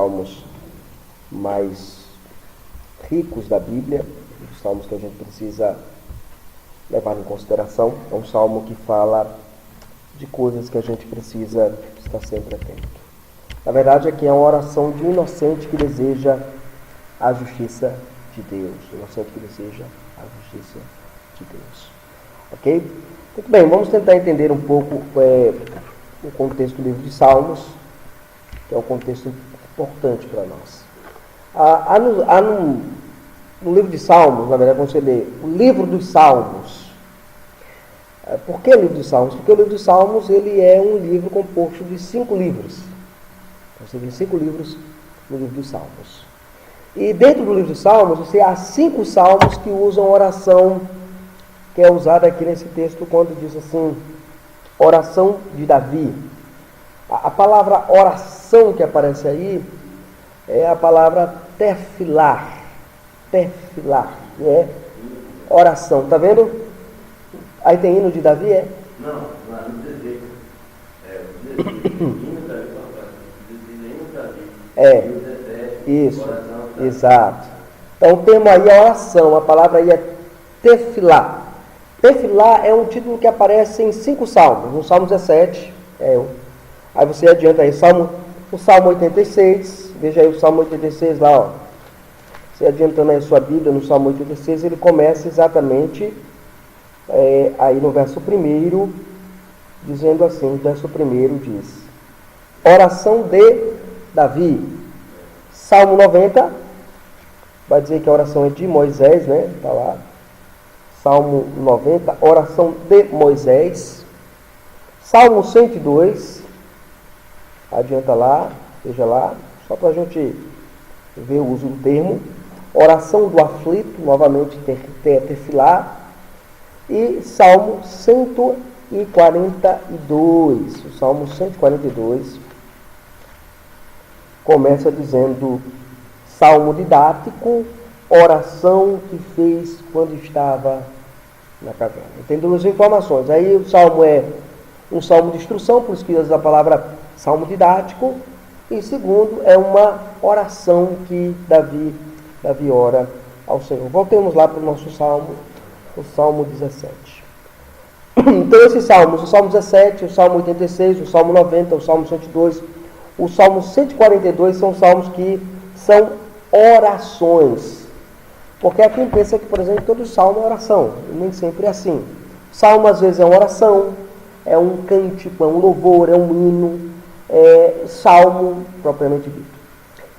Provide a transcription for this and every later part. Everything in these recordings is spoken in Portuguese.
salmos mais ricos da Bíblia, os salmos que a gente precisa levar em consideração. É um salmo que fala de coisas que a gente precisa estar sempre atento. Na verdade, aqui é uma oração de um inocente que deseja a justiça de Deus. Inocente que deseja a justiça de Deus. Ok? Muito bem, vamos tentar entender um pouco o contexto do livro de Salmos, que é um contexto importante para nós. No livro de Salmos, na verdade, quando você lê o livro dos Salmos, por que o livro dos Salmos? Porque o livro dos Salmos ele é um livro composto de 5 livros. Você tem 5 livros no livro dos Salmos. E dentro do livro dos Salmos, você há 5 salmos que usam oração, que é usada aqui nesse texto quando diz assim, oração de Davi. A palavra oração que aparece aí é a palavra tefilar, que é oração. Tá vendo? Aí tem hino de Davi, é? Não, lá no desejo. Hino Davi. Isso, exato. Então o termo aí é oração, a palavra aí é tefilar. Tefilar é um título que aparece em 5 salmos. No Salmo 17, aí você adianta aí, o Salmo 86, veja aí o Salmo 86 lá, ó. Você adiantando aí a sua Bíblia no Salmo 86, ele começa exatamente aí no verso 1, dizendo assim, o verso 1 diz, oração de Davi. Salmo 90, vai dizer que a oração é de Moisés, né? Está lá. Salmo 90, oração de Moisés. Salmo 102, adianta lá, veja lá, só para a gente ver o uso do termo. Oração do aflito, novamente tefilar. E Salmo 142, o Salmo 142 começa dizendo, salmo didático, oração que fez quando estava na caverna. Tem 2 informações. Aí o salmo é um salmo de instrução, por isso que usa a palavra salmo didático. E segundo, é uma oração que Davi ora ao Senhor. Voltemos lá para o nosso salmo, o Salmo 17. Então esses salmos, o Salmo 17, o Salmo 86, o Salmo 90, o Salmo 102, o Salmo 142 são salmos que são orações. Porque há quem pensa que, por exemplo, todo salmo é oração. E nem sempre é assim. Salmo, às vezes, é uma oração, é um cântico, é um louvor, é um hino, é salmo propriamente dito.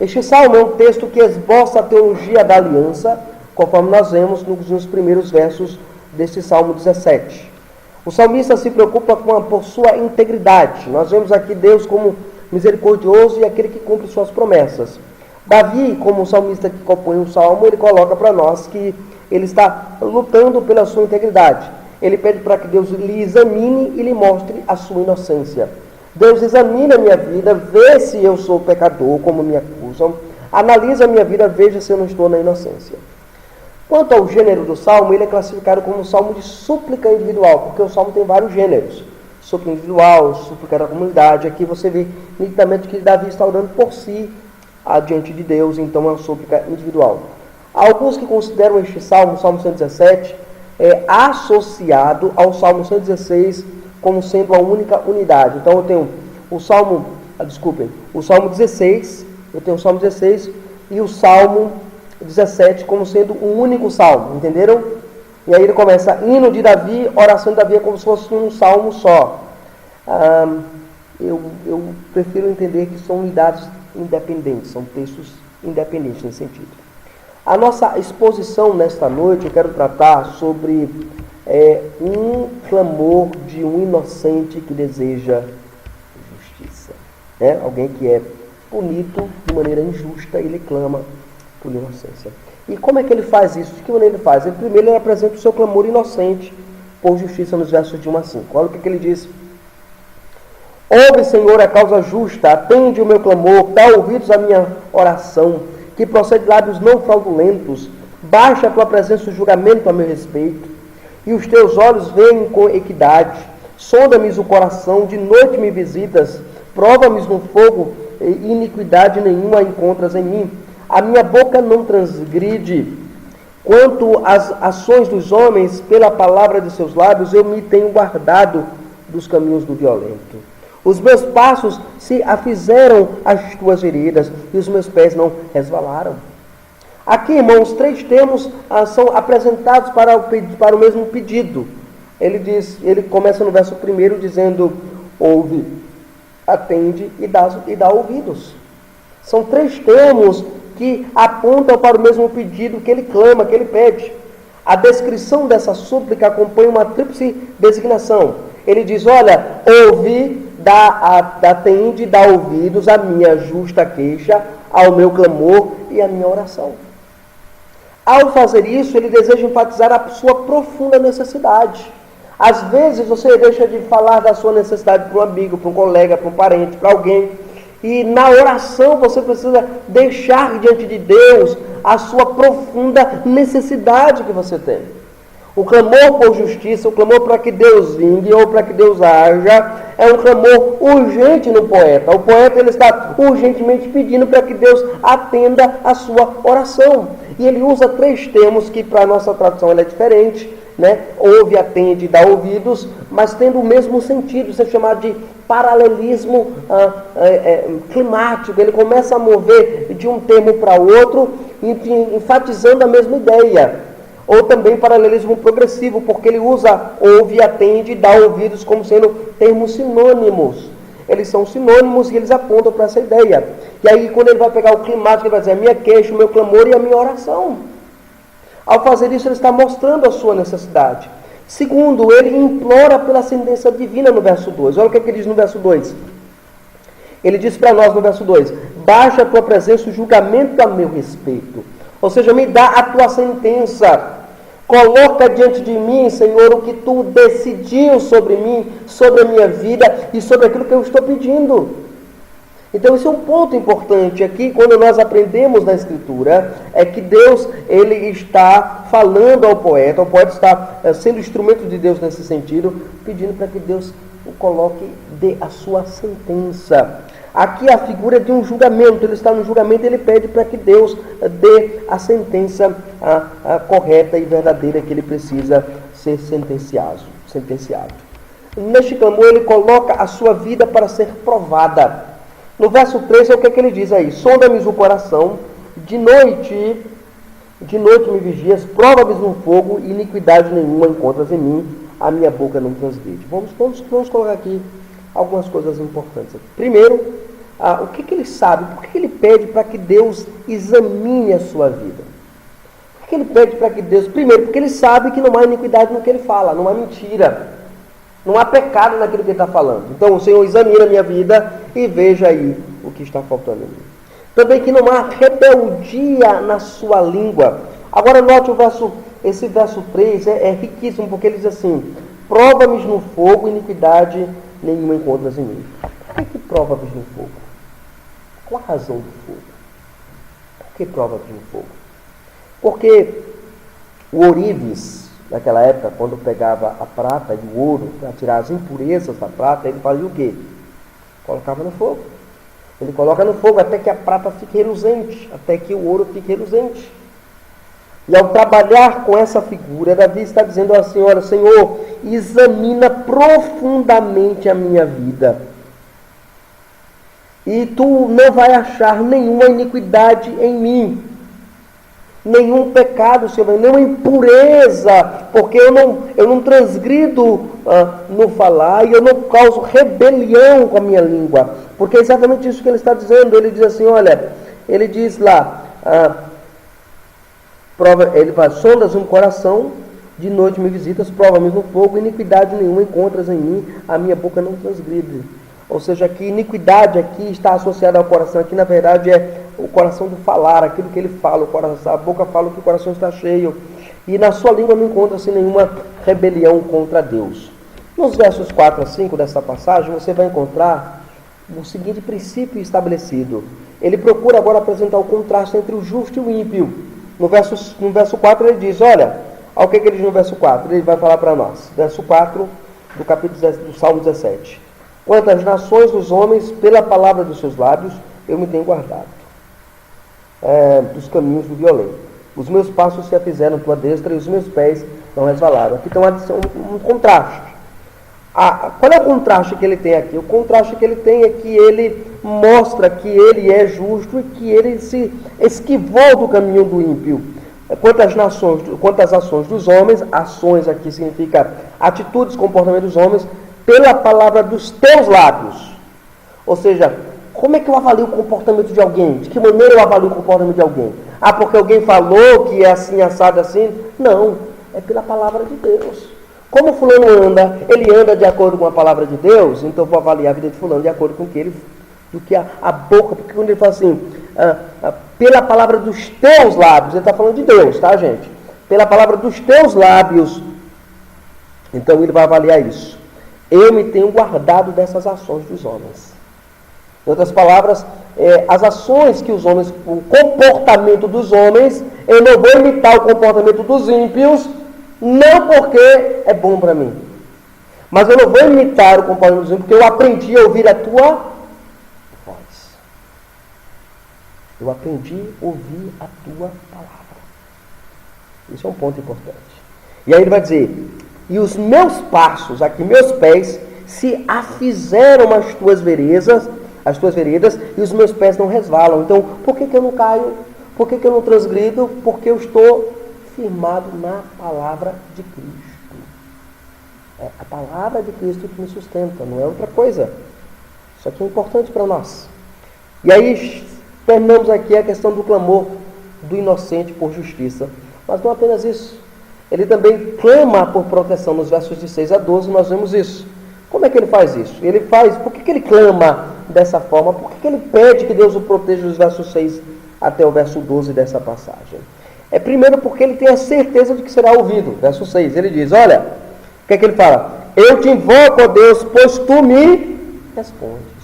Este salmo é um texto que esboça a teologia da aliança, conforme nós vemos nos primeiros versos desse Salmo 17. O salmista se preocupa por sua integridade. Nós vemos aqui Deus como misericordioso e aquele que cumpre suas promessas. Davi, como o salmista que compõe o salmo, ele coloca para nós que ele está lutando pela sua integridade. Ele pede para que Deus lhe examine e lhe mostre a sua inocência. Deus examina a minha vida, vê se eu sou pecador, como me acusam, analisa a minha vida, veja se eu não estou na inocência. Quanto ao gênero do salmo, ele é classificado como um salmo de súplica individual, porque o salmo tem vários gêneros. Súplica individual, súplica da comunidade. Aqui você vê nitidamente que Davi está orando por si, diante de Deus, então é uma súplica individual. Há alguns que consideram este salmo, o Salmo 117, associado ao Salmo 116 como sendo uma única unidade. Então eu tenho o Salmo 16, eu tenho o Salmo 16 e o Salmo 17 como sendo um único salmo, entenderam? E aí ele começa, hino de Davi, oração de Davi, é como se fosse um salmo só. Eu prefiro entender que são unidades independentes, são textos independentes nesse sentido. A nossa exposição nesta noite, eu quero tratar sobre um clamor de um inocente que deseja justiça. Alguém que é punido de maneira injusta, ele clama por inocência. E como é que ele faz isso? De que maneira ele faz? Primeiro ele apresenta o seu clamor inocente por justiça nos versos de 1 a 5. Olha o que ele diz. Ouve, Senhor, a causa justa, atende o meu clamor, dá ouvidos à minha oração, que procede de lábios não fraudulentos, baixa a tua presença o julgamento a meu respeito, e os teus olhos veem com equidade, sonda-me o coração, de noite me visitas, prova-me no fogo iniquidade nenhuma encontras em mim. A minha boca não transgride. Quanto às ações dos homens, pela palavra de seus lábios, eu me tenho guardado dos caminhos do violento. Os meus passos se afizeram às tuas veredas, e os meus pés não resvalaram. Aqui, irmãos, 3 termos são apresentados para o mesmo pedido. Ele começa no verso 1 dizendo: ouve, atende e dá ouvidos. São 3 termos que apontam para o mesmo pedido que ele clama, que ele pede. A descrição dessa súplica acompanha uma tríplice designação. Ele diz: olha, ouve, atende e dá ouvidos à minha justa queixa, ao meu clamor e à minha oração. Ao fazer isso, ele deseja enfatizar a sua profunda necessidade. Às vezes você deixa de falar da sua necessidade para um amigo, para um colega, para um parente, para alguém. E na oração você precisa deixar diante de Deus a sua profunda necessidade que você tem. O clamor por justiça, o clamor para que Deus vingue ou para que Deus haja, é um clamor urgente no poeta. O poeta ele está urgentemente pedindo para que Deus atenda a sua oração. E ele usa 3 termos que para a nossa tradução ela é diferente, né? Ouve, atende e dá ouvidos, mas tendo o mesmo sentido. Isso é chamado de paralelismo climático. Ele começa a mover de um termo para outro, enfatizando a mesma ideia. Ou também paralelismo progressivo, porque ele usa ouve, atende e dá ouvidos como sendo termos sinônimos. Eles são sinônimos e eles apontam para essa ideia. E aí, quando ele vai pegar o climático, ele vai dizer: a minha queixa, o meu clamor e a minha oração. Ao fazer isso, ele está mostrando a sua necessidade. Segundo, ele implora pela sentença divina no verso 2. Olha o que ele diz no verso 2. Ele diz para nós no verso 2: baixa a tua presença o julgamento a meu respeito. Ou seja, me dá a tua sentença. Coloca diante de mim, Senhor, o que tu decidiu sobre mim, sobre a minha vida e sobre aquilo que eu estou pedindo. Então, esse é um ponto importante aqui, quando nós aprendemos na Escritura, é que Deus, ele está falando ao poeta, o poeta está sendo instrumento de Deus nesse sentido, pedindo para que Deus o coloque, dê a sua sentença. Aqui a figura de um julgamento, ele está no julgamento, ele pede para que Deus dê a sentença correta e verdadeira que ele precisa ser sentenciado. Neste clamor, ele coloca a sua vida para ser provada. No verso 3, é o que ele diz aí: sonda-me o coração, de noite me vigias, prova-me no fogo, e iniquidade nenhuma encontras em mim, a minha boca não transgride. Vamos colocar aqui algumas coisas importantes. Primeiro, o que ele sabe? Por que ele pede para que Deus examine a sua vida? Por que ele pede para que Deus... Primeiro, porque ele sabe que não há iniquidade no que ele fala, não há mentira, não há pecado naquilo que ele está falando. Então, o Senhor examina a minha vida e veja aí o que está faltando em mim. Também que não há rebeldia na sua língua. Agora, note esse verso 3, é riquíssimo, porque ele diz assim: prova-me no fogo, iniquidade nenhuma encontras em mim. Por que prova-me no fogo? Qual a razão do fogo? Por que prova-me no fogo? Porque o ourives, naquela época, quando pegava a prata e o ouro para tirar as impurezas da prata, ele fazia o quê? Colocava no fogo. Ele coloca no fogo até que a prata fique reluzente, até que o ouro fique reluzente. E ao trabalhar com essa figura, Davi está dizendo à Senhora: Senhor, examina profundamente a minha vida. E tu não vai achar nenhuma iniquidade em mim, nenhum pecado, Senhor, nenhuma impureza, porque eu não transgrido no falar e eu não causo rebelião com a minha língua. Porque é exatamente isso que ele está dizendo. Ele diz assim, olha, ele diz lá, ele fala: sondas no coração, de noite me visitas, prova-me no fogo, iniquidade nenhuma encontras em mim, a minha boca não transgride. Ou seja, que iniquidade aqui está associada ao coração. Aqui, na verdade, é o coração do falar, aquilo que ele fala, a boca fala o que o coração está cheio. E na sua língua não encontra-se nenhuma rebelião contra Deus. Nos versos 4 a 5 dessa passagem, você vai encontrar o seguinte princípio estabelecido. Ele procura agora apresentar o contraste entre o justo e o ímpio. No verso 4 ele diz, olha, ao que ele diz no verso 4? Ele vai falar para nós. Verso 4 do Salmo 17. Quanto às nações dos homens, pela palavra dos seus lábios, eu me tenho guardado dos caminhos do violento. Os meus passos se afizeram tua destra e os meus pés não resvalaram. Aqui tem um contraste. Qual é o contraste que ele tem aqui? O contraste que ele tem é que ele mostra que ele é justo e que ele se esquivou do caminho do ímpio. Quanto às ações dos homens, ações aqui significa atitudes, comportamento dos homens, pela palavra dos teus lábios. Ou seja, como é que eu avalio o comportamento de alguém? De que maneira eu avalio o comportamento de alguém? Porque alguém falou que é assim, assado, assim? Não, é pela palavra de Deus. Como fulano anda, ele anda de acordo com a palavra de Deus, então eu vou avaliar a vida de fulano de acordo com do que a boca, porque quando ele fala assim, pela palavra dos teus lábios, ele está falando de Deus, tá, gente? Pela palavra dos teus lábios, então ele vai avaliar isso. Eu me tenho guardado dessas ações dos homens. Em outras palavras, as ações que os homens, o comportamento dos homens, eu não vou imitar o comportamento dos ímpios, não porque é bom para mim, mas eu não vou imitar o comportamento dos ímpios, porque eu aprendi a ouvir a tua voz. Eu aprendi a ouvir a tua palavra. Isso é um ponto importante. E aí ele vai dizer, e os meus passos, aqui meus pés, se afizeram às tuas veredas, e os meus pés não resvalam. Então, por que eu não caio? Por que eu não transgrido? Porque eu estou firmado na palavra de Cristo. É a palavra de Cristo que me sustenta, não é outra coisa. Isso aqui é importante para nós. E aí, terminamos aqui a questão do clamor do inocente por justiça. Mas não apenas isso. Ele também clama por proteção. Nos versos de 6 a 12, nós vemos isso. Como é que ele faz isso? Por que ele clama dessa forma? Por que ele pede que Deus o proteja dos versos 6 até o verso 12 dessa passagem? Primeiro porque ele tem a certeza de que será ouvido. Verso 6, ele diz, olha, o que é que ele fala? Eu te invoco, ó Deus, pois tu me respondes.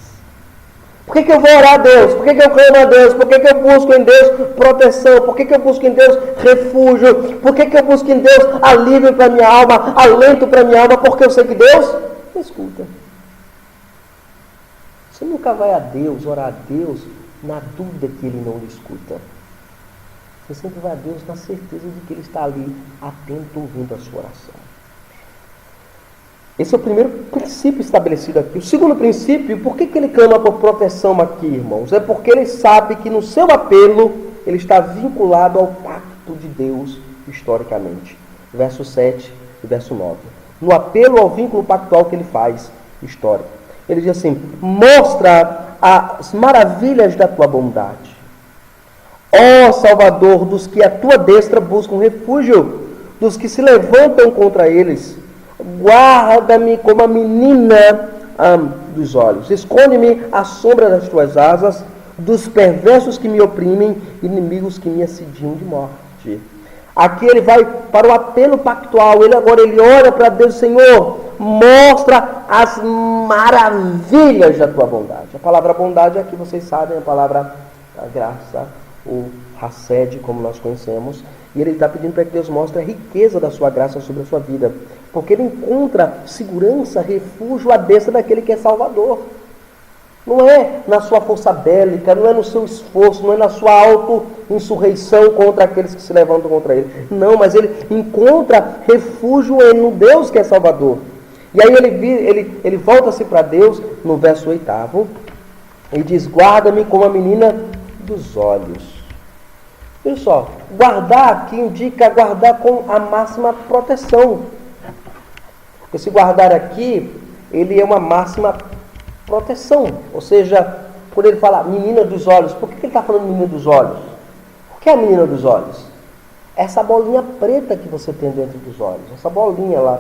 Por que eu vou orar a Deus? Por que eu clamo a Deus? Por que eu busco em Deus proteção? Por que eu busco em Deus refúgio? Por que eu busco em Deus alívio para minha alma, alento para minha alma? Porque eu sei que Deus me escuta. Você nunca vai a Deus, orar a Deus, na dúvida que Ele não lhe escuta. Você sempre vai a Deus na certeza de que Ele está ali, atento, ouvindo a sua oração. Esse é o primeiro princípio estabelecido aqui. O segundo princípio, por que ele clama por proteção aqui, irmãos? É porque ele sabe que no seu apelo, ele está vinculado ao pacto de Deus, historicamente. Verso 7 e verso 9. No apelo ao vínculo pactual que ele faz, histórico. Ele diz assim, mostra as maravilhas da tua bondade. Ó Salvador dos que a tua destra buscam refúgio, dos que se levantam contra eles. Guarda-me como a menina dos olhos. Esconde-me à sombra das tuas asas, dos perversos que me oprimem, inimigos que me assediam de morte. Aqui ele vai para o apelo pactual. Ele olha para Deus, Senhor, mostra as maravilhas da tua bondade. A palavra bondade aqui, vocês sabem, a palavra graça, o Hesed, como nós conhecemos. E ele está pedindo para que Deus mostre a riqueza da sua graça sobre a sua vida. Porque ele encontra segurança, refúgio à destra daquele que é Salvador. Não é na sua força bélica, não é no seu esforço, não é na sua auto-insurreição contra aqueles que se levantam contra ele. Não, mas ele encontra refúgio no Deus que é Salvador. E aí ele volta-se para Deus no verso 8. Ele diz, guarda-me como a menina dos olhos. Olha só, guardar aqui indica guardar com a máxima proteção. Esse guardar aqui, ele é uma máxima proteção. Ou seja, quando ele fala menina dos olhos, por que ele está falando menina dos olhos? O que é a menina dos olhos? Essa bolinha preta que você tem dentro dos olhos. Essa bolinha lá,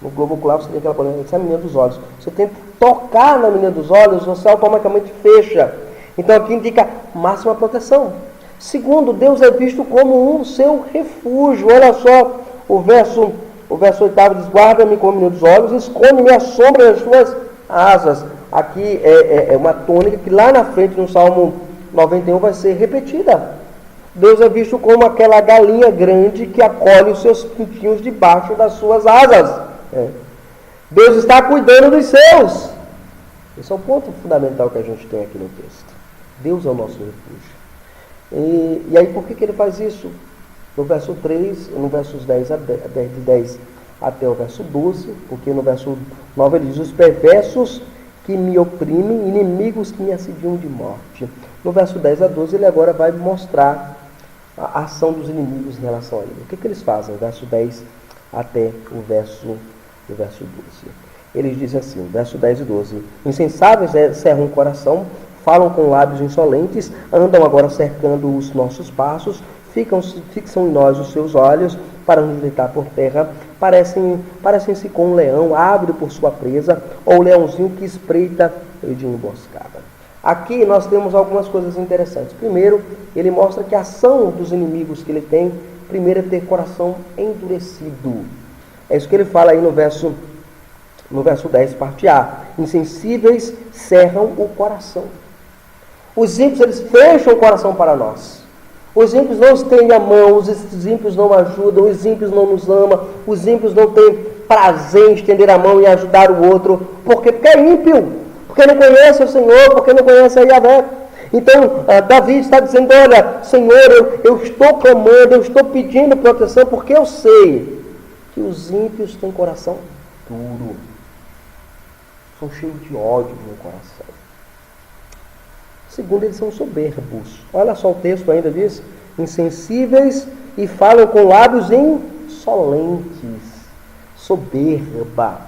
no globo ocular você tem aquela bolinha, essa é a menina dos olhos. Você tenta tocar na menina dos olhos, você automaticamente fecha. Então aqui indica máxima proteção. Segundo, Deus é visto como um seu refúgio. Olha só, o verso 8 diz, guarda-me como a menina dos olhos, esconde-me à sombra das tuas asas. Aqui é uma tônica que lá na frente, no Salmo 91, vai ser repetida. Deus é visto como aquela galinha grande que acolhe os seus pintinhos debaixo das suas asas. Deus está cuidando dos seus. Esse é o ponto fundamental que a gente tem aqui no texto. Deus é o nosso refúgio. E aí por que ele faz isso? No verso 3, no versos 10 até o verso 12, porque no verso 9 ele diz: os perversos que me oprimem, inimigos que me assediam de morte. No verso 10 a 12 ele agora vai mostrar a ação dos inimigos em relação a ele. O que eles fazem? Verso 10 até o verso 12. Eles dizem assim, verso 10 e 12: insensáveis cerram o coração, falam com lábios insolentes, andam agora cercando os nossos passos, fixam em nós os seus olhos para nos deitar por terra, parecem-se com um leão ávido por sua presa, ou um leãozinho que espreita de emboscada. Aqui nós temos algumas coisas interessantes. Primeiro, ele mostra que a ação dos inimigos que ele tem, primeiro é ter coração endurecido. É isso que ele fala aí no verso 10, parte A. Insensíveis cerram o coração. Os ímpios, eles fecham o coração para nós. Os ímpios não estendem a mão, os ímpios não ajudam, os ímpios não nos amam, os ímpios não têm prazer em estender a mão e ajudar o outro. Por quê? Porque é ímpio, porque não conhece o Senhor, porque não conhece a Yahvé. Então, Davi está dizendo: olha, Senhor, eu estou clamando, eu estou pedindo proteção, porque eu sei que os ímpios têm coração duro, são cheios de ódio no coração. Segundo, eles são soberbos. Olha só o texto ainda diz: insensíveis e falam com lábios insolentes. Soberba.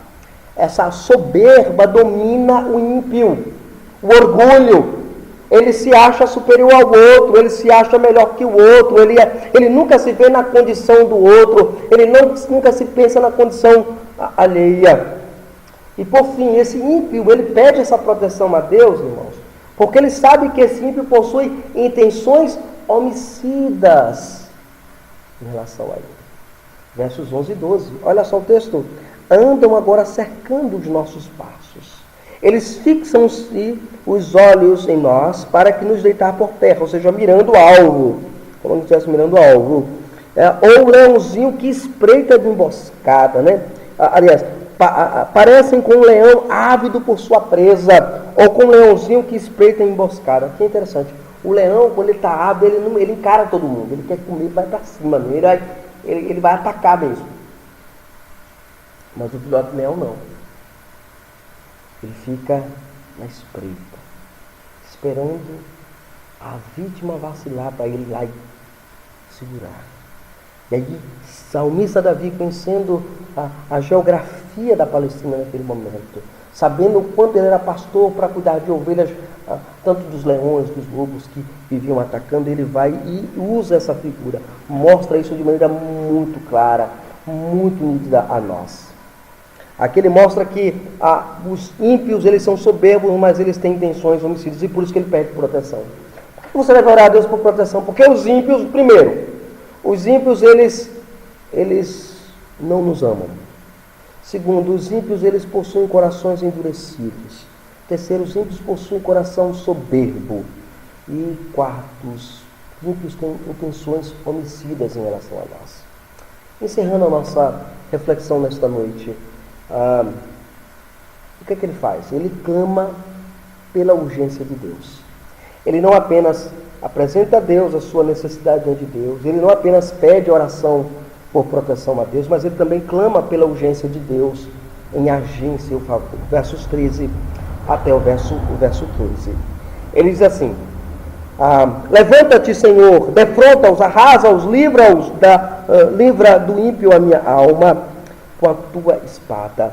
Essa soberba domina o ímpio. O orgulho. Ele se acha superior ao outro, ele se acha melhor que o outro, ele nunca se vê na condição do outro, ele nunca se pensa na condição alheia. E por fim, esse ímpio, ele pede essa proteção a Deus, irmãos, porque ele sabe que esse ímpio possui intenções homicidas em relação a ele. Versos 11 e 12. Olha só o texto. Andam agora cercando os nossos passos. Eles fixam-se os olhos em nós para que nos deitar por terra, ou seja, mirando o alvo. Como se estivesse mirando o alvo. Ou o leãozinho que espreita de emboscada, né? Aliás, parecem com um leão ávido por sua presa, ou com um leãozinho que espreita em emboscada. Que interessante. O leão, quando ele está ávido, ele encara todo mundo. Ele quer comer, vai para cima. Ele vai atacar mesmo. Mas o filhote de leão não. Ele fica na espreita, esperando a vítima vacilar para ele ir lá e segurar. E aí, salmista Davi, conhecendo a geografia da Palestina naquele momento, sabendo o quanto ele era pastor para cuidar de ovelhas, tanto dos leões, dos lobos que viviam atacando, ele vai e usa essa figura, mostra isso de maneira muito clara, muito nítida a nós. Aqui ele mostra que os ímpios, eles são soberbos, mas eles têm intenções homicidas, e por isso que ele pede proteção. Por que você deve orar a Deus por proteção? Porque os ímpios, primeiro, os ímpios, eles não nos amam. Segundo, os ímpios, eles possuem corações endurecidos. Terceiro, os ímpios possuem coração soberbo. E quarto, os ímpios têm intenções homicidas em relação a nós. Encerrando a nossa reflexão nesta noite, o que é que ele faz? Ele clama pela urgência de Deus. Ele não apenas apresenta a Deus a sua necessidade diante de Deus, ele não apenas pede oração por proteção a Deus, mas ele também clama pela urgência de Deus em agir em seu favor. Versos 13 até o verso 15. Ele diz assim: levanta-te, Senhor, defronta-os, arrasa-os, livra do ímpio a minha alma com a tua espada.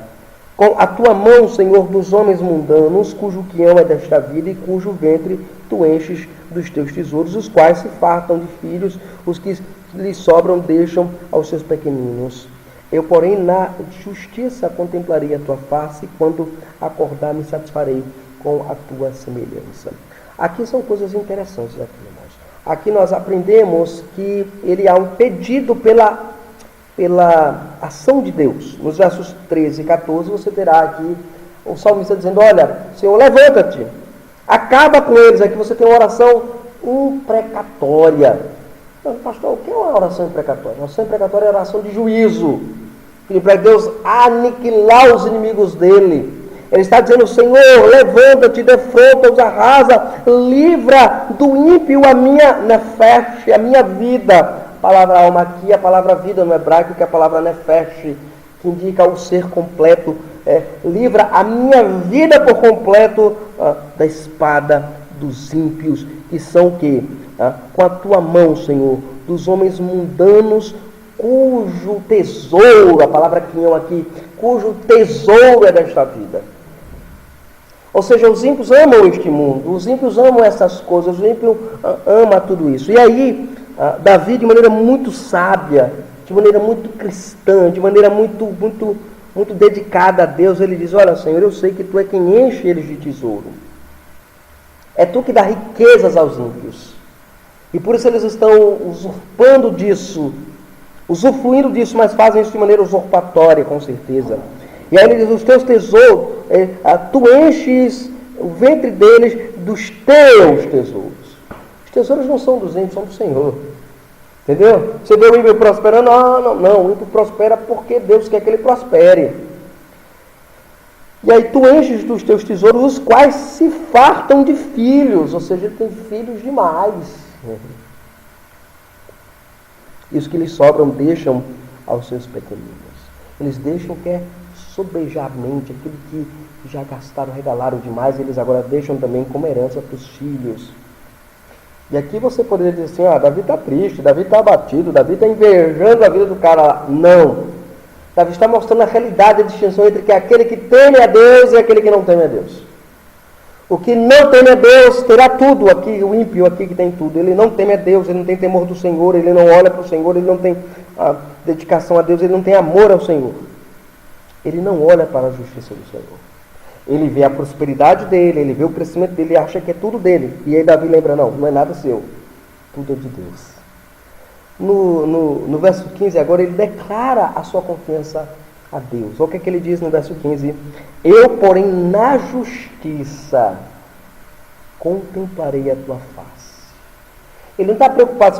Com a tua mão, Senhor, dos homens mundanos, cujo quião é desta vida e cujo ventre tu enches dos teus tesouros, os quais se fartam de filhos, os que lhes sobram deixam aos seus pequeninos. Eu, porém, na justiça contemplarei a tua face, e quando acordar me satisfarei com a tua semelhança. Aqui são coisas interessantes, aqui, irmãos. Aqui nós aprendemos que ele há um pedido pela ação de Deus. Nos versos 13 e 14 você terá aqui o salmista dizendo: olha, Senhor, levanta-te, acaba com eles. Aqui você tem uma oração imprecatória. Mas, pastor, o que é uma oração imprecatória? Uma oração imprecatória é uma oração de juízo, para Deus aniquilar os inimigos dele. Ele está dizendo: Senhor, levanta-te, defronta-os, arrasa, livra do ímpio a minha nefesh, a minha vida. A palavra alma aqui, a palavra vida no hebraico, que é a palavra nefesh, que indica o ser completo. Livra a minha vida por completo da espada dos ímpios, que são o quê? Com a tua mão, Senhor, dos homens mundanos, cujo tesouro, a palavra quinhão aqui, cujo tesouro é desta vida. Ou seja, os ímpios amam este mundo, os ímpios amam essas coisas, os ímpios amam tudo isso. E aí, Davi, de maneira muito sábia, de maneira muito cristã, de maneira muito dedicada a Deus, ele diz: olha, Senhor, eu sei que tu é quem enche eles de tesouro. É tu que dá riquezas aos ímpios. E por isso eles estão usurpando disso, usufruindo disso, mas fazem isso de maneira usurpatória, com certeza. E aí ele diz: os teus tesouros, tu enches o ventre deles dos teus tesouros. Os tesouros não são dos ímpios, são do Senhor. Entendeu? Você vê o ímpio prosperando? Não, o ímpio prospera porque Deus quer que ele prospere. E aí tu enches dos teus tesouros, os quais se fartam de filhos, ou seja, ele tem filhos demais. E os que lhes sobram deixam aos seus pequeninos. Eles deixam que é sobejamente, aquilo que já gastaram, regalaram demais, eles agora deixam também como herança para os filhos. E aqui você poderia dizer assim: Davi está triste, Davi está abatido, Davi está invejando a vida do cara lá. Não. Davi está mostrando a realidade, a distinção entre aquele que teme a Deus e aquele que não teme a Deus. O que não teme a Deus terá tudo aqui, o ímpio aqui que tem tudo. Ele não teme a Deus, ele não tem temor do Senhor, ele não olha para o Senhor, ele não tem dedicação a Deus, ele não tem amor ao Senhor. Ele não olha para a justiça do Senhor. Ele vê a prosperidade dele, ele vê o crescimento dele e acha que é tudo dele. E aí Davi lembra: não é nada seu, tudo é de Deus. No verso 15 agora ele declara a sua confiança a Deus. Olha o que é que ele diz no verso 15: eu, porém, na justiça contemplarei a tua face. Ele não está preocupado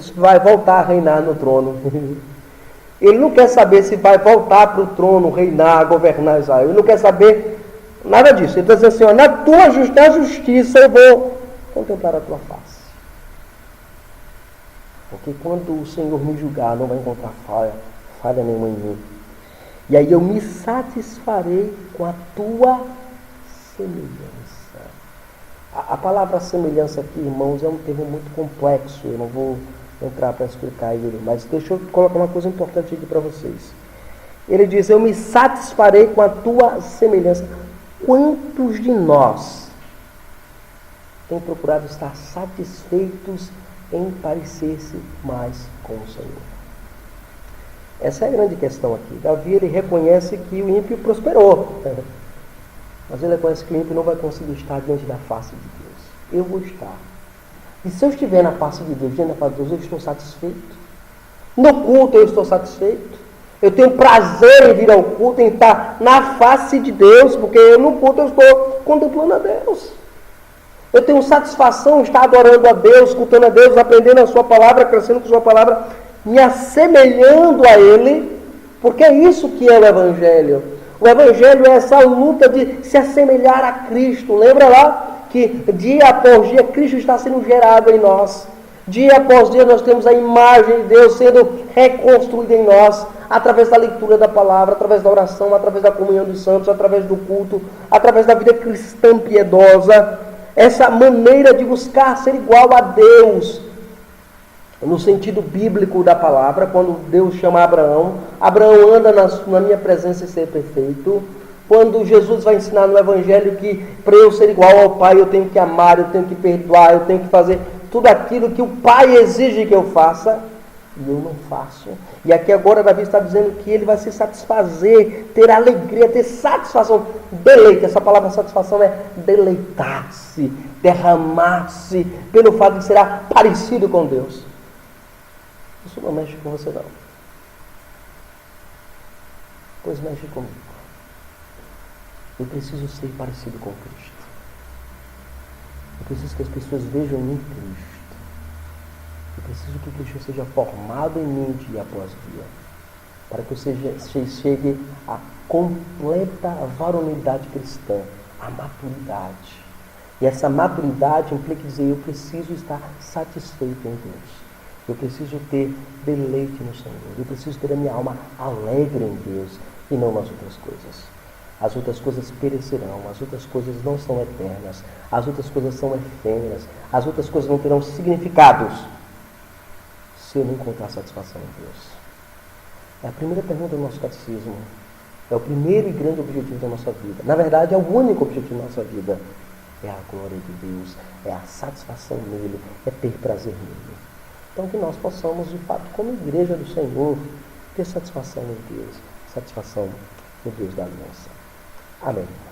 se vai voltar a reinar no trono. Ele não quer saber se vai voltar para o trono, reinar, governar Israel. Ele não quer saber nada disso. Ele está dizendo assim: na tua justiça eu vou contemplar a tua face. Porque quando o Senhor me julgar, não vai encontrar falha nenhuma em mim. E aí eu me satisfarei com a tua semelhança. A palavra semelhança aqui, irmãos, é um termo muito complexo. Eu não vou entrar para explicar ele, mas deixa eu colocar uma coisa importante aqui para vocês. Ele diz: eu me satisfarei com a tua semelhança. Quantos de nós têm procurado estar satisfeitos em parecer-se mais com o Senhor? Essa é a grande questão aqui. Davi, ele reconhece que o ímpio prosperou, mas ele reconhece que o ímpio não vai conseguir estar diante da face de Deus. Eu vou estar. E se eu estiver na face de Deus, diante da face de Deus, eu estou satisfeito. No culto eu estou satisfeito. Eu tenho prazer em vir ao culto, em estar na face de Deus, porque no culto eu estou contemplando a Deus. Eu tenho satisfação em estar adorando a Deus, escutando a Deus, aprendendo a sua palavra, crescendo com a sua palavra, me assemelhando a Ele, porque é isso que é o Evangelho. O Evangelho é essa luta de se assemelhar a Cristo. Lembra lá que dia após dia Cristo está sendo gerado em nós. Dia após dia nós temos a imagem de Deus sendo reconstruída em nós, através da leitura da palavra, através da oração, através da comunhão dos santos, através do culto, através da vida cristã piedosa. Essa maneira de buscar ser igual a Deus, no sentido bíblico da palavra, quando Deus chama Abraão, Abraão anda na minha presença e ser perfeito. Quando Jesus vai ensinar no Evangelho que para eu ser igual ao Pai eu tenho que amar, eu tenho que perdoar, eu tenho que fazer tudo aquilo que o Pai exige que eu faça, e eu não faço. E aqui agora Davi está dizendo que ele vai se satisfazer, ter alegria, ter satisfação, deleite. Essa palavra satisfação é deleitar-se, derramar-se, pelo fato de será parecido com Deus. Isso não mexe com você não. Pois mexe comigo. Eu preciso ser parecido com Cristo. Eu preciso que as pessoas vejam em mim Cristo. Eu preciso que Cristo seja formado em mim dia após dia, para que eu chegue a completa varonilidade cristã, a maturidade. E essa maturidade implica dizer, eu preciso estar satisfeito em Deus. Eu preciso ter deleite no Senhor. Eu preciso ter a minha alma alegre em Deus e não nas outras coisas. As outras coisas perecerão, as outras coisas não são eternas, as outras coisas são efêmeras, as outras coisas não terão significados se eu não encontrar satisfação em Deus. É a primeira pergunta do nosso catecismo. É o primeiro e grande objetivo da nossa vida. Na verdade, é o único objetivo da nossa vida. É a glória de Deus, é a satisfação nele, é ter prazer nele. Então que nós possamos, de fato, como igreja do Senhor, ter satisfação em Deus, satisfação no Deus da aliança. Amém.